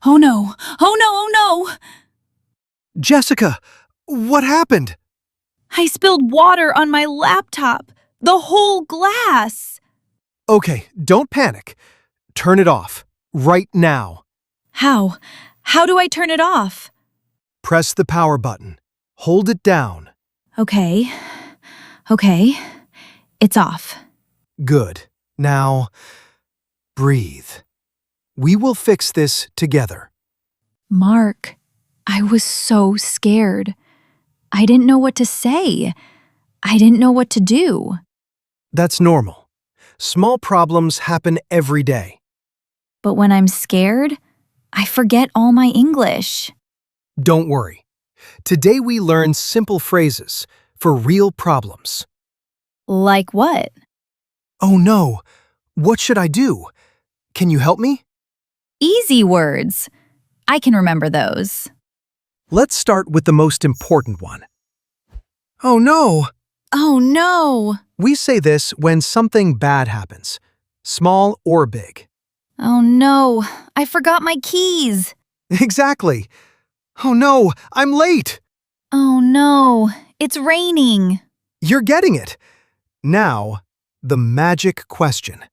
Oh no! Oh no! Oh no! Jessica, what happened? I spilled water on my laptop. The whole glass. Okay, don't panic. Turn it off. Right now. How? How do I turn it off? Press the power button. Hold it down. Okay. Okay. It's off. Good. Now, breathe. We will fix this together. Mark, I was so scared. I didn't know what to say. I didn't know what to do. That's normal. Small problems happen every day. But when I'm scared, I forget all my English. Don't worry. Today we learn simple phrases for real problems. Like what? Oh no, what should I do? Can you help me? Easy words. I can remember those. Let's start with the most important one. Oh no! Oh no! We say this when something bad happens, small or big. Oh no! I forgot my keys! Exactly. Oh no, I'm late! Oh no! It's raining! You're getting it. Now, the magic question.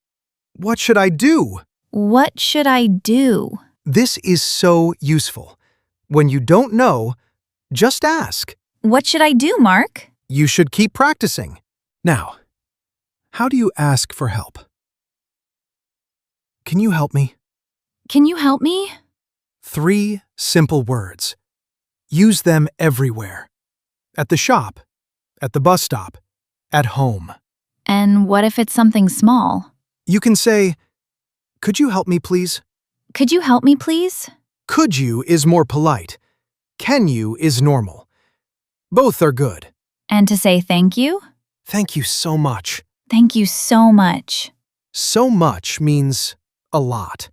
What should I do? What should I do? This is so useful. When you don't know, just ask. What should I do, Mark? You should keep practicing. Now, how do you ask for help? Can you help me? Can you help me? 3 simple words. Use them everywhere. At the shop, at the bus stop, at home. And what if it's something small? You can say, "Could you help me, please?" Could you help me, please? Could you is more polite. Can you is normal. Both are good. And to say thank you? Thank you so much. Thank you so much. So much means a lot.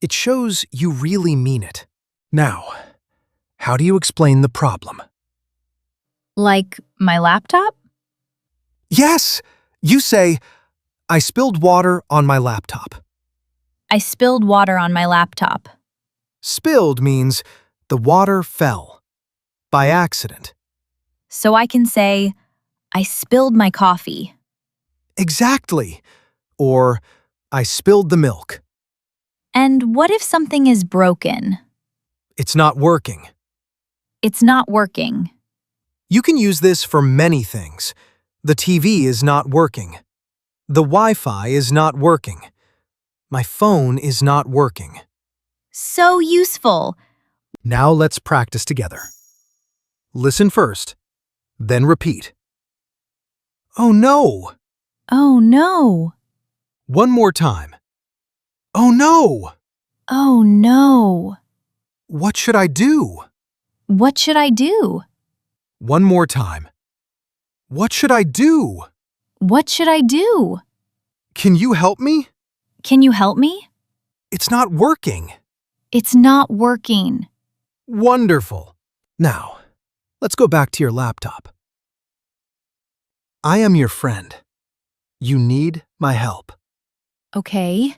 It shows you really mean it. Now, how do you explain the problem? Like my laptop? Yes! You say, "I spilled water on my laptop." I spilled water on my laptop. Spilled means the water fell. By accident. So I can say, I spilled my coffee. Exactly. Or, "I spilled the milk." And what if something is broken? It's not working. It's not working. You can use this for many things. The TV is not working. The Wi-Fi is not working. My phone is not working. So useful. Now let's practice together. Listen first, then repeat. Oh no! Oh no. One more time. Oh no! Oh no. What should I do? What should I do? One more time. What should I do? What should I do? Can you help me? Can you help me? It's not working. It's not working. Wonderful. Now, let's go back to your laptop. I am your friend. You need my help. Okay.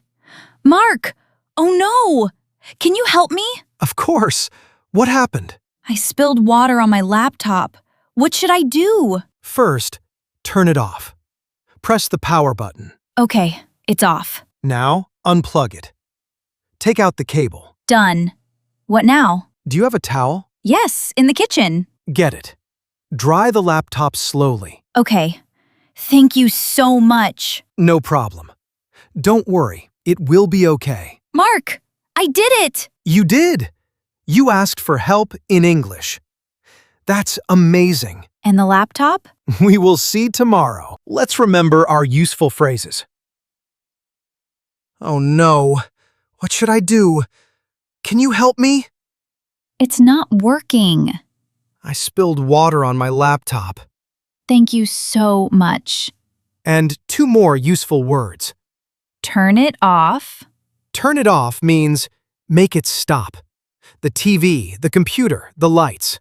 Mark! Oh no! Can you help me? Of course. What happened? I spilled water on my laptop. What should I do? First, turn it off. Press the power button. Okay, it's off. Now, unplug it. Take out the cable. Done. What now? Do you have a towel? Yes, in the kitchen. Get it. Dry the laptop slowly. Okay. Thank you so much. No problem. Don't worry, it will be okay. Mark, I did it! You did! You asked for help in English. That's amazing. And the laptop? We will see tomorrow. Let's remember our useful phrases. Oh no, what should I do? Can you help me? It's not working. I spilled water on my laptop. Thank you so much. And 2 more useful words. Turn it off. Turn it off means make it stop. The TV, the computer, the lights.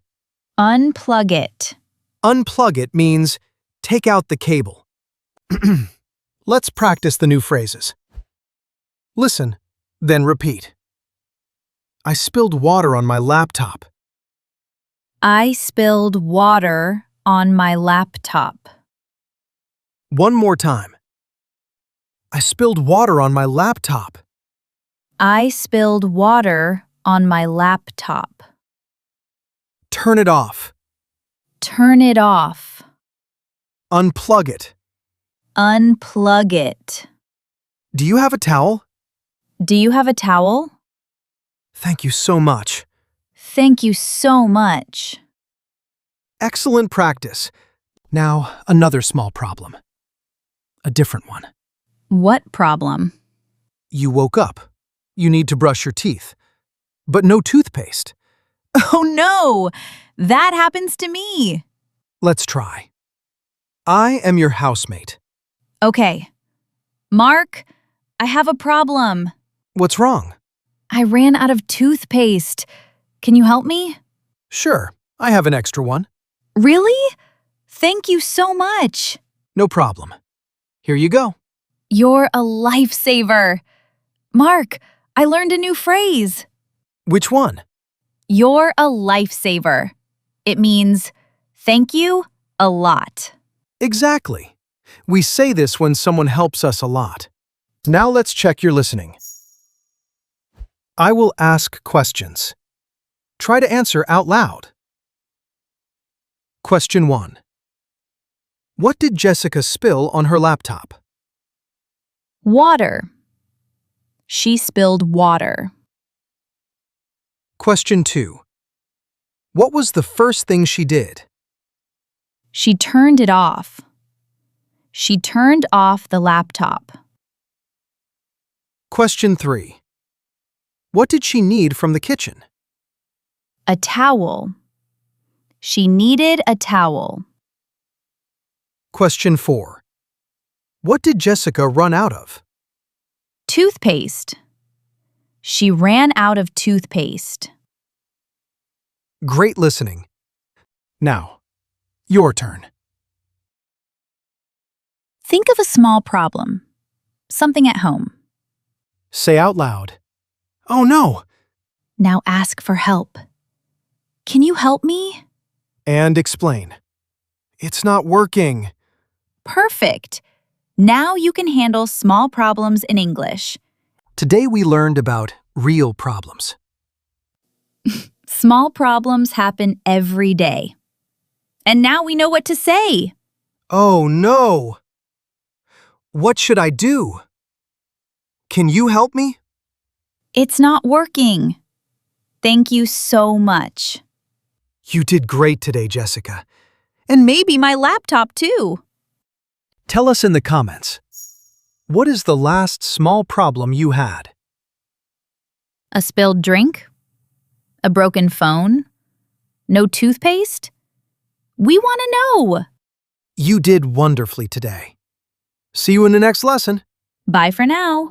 Unplug it. Unplug it means take out the cable. Let's practice the new phrases. Listen, then repeat. I spilled water on my laptop. I spilled water on my laptop. One more time. I spilled water on my laptop. I spilled water on my laptop. Turn it off. Turn it off. Unplug it. Unplug it. Do you have a towel? Do you have a towel? Thank you so much. Thank you so much. Excellent practice. Now, another small problem. A different one. What problem? You woke up. You need to brush your teeth. But no toothpaste. Oh no! That happens to me. Let's try. I am your housemate. Okay. Mark, I have a problem. What's wrong? I ran out of toothpaste. Can you help me? Sure, I have an extra one. Really? Thank you so much. No problem. Here you go. You're a lifesaver. Mark, I learned a new phrase. Which one? You're a lifesaver. It means thank you a lot. Exactly. We say this when someone helps us a lot. Now let's check your listening. I will ask questions. Try to answer out loud. Question 1. What did Jessica spill on her laptop? Water. She spilled water. Question 2. What was the first thing she did? She turned it off. She turned off the laptop. Question 3. What did she need from the kitchen? A towel. She needed a towel. Question 4. What did Jessica run out of? Toothpaste. She ran out of toothpaste. Great listening. Now, your turn. Think of a small problem. Something at home. Say out loud. Oh no! Now ask for help. Can you help me? And explain. It's not working. Perfect. Now you can handle small problems in English. Today we learned about real problems. Small problems happen every day. And now we know what to say. Oh no! What should I do? Can you help me? It's not working. Thank you so much. You did great today, Jessica. And maybe my laptop too. Tell us in the comments. What is the last small problem you had? A spilled drink? A broken phone? No toothpaste? We want to know. You did wonderfully today. See you in the next lesson. Bye for now.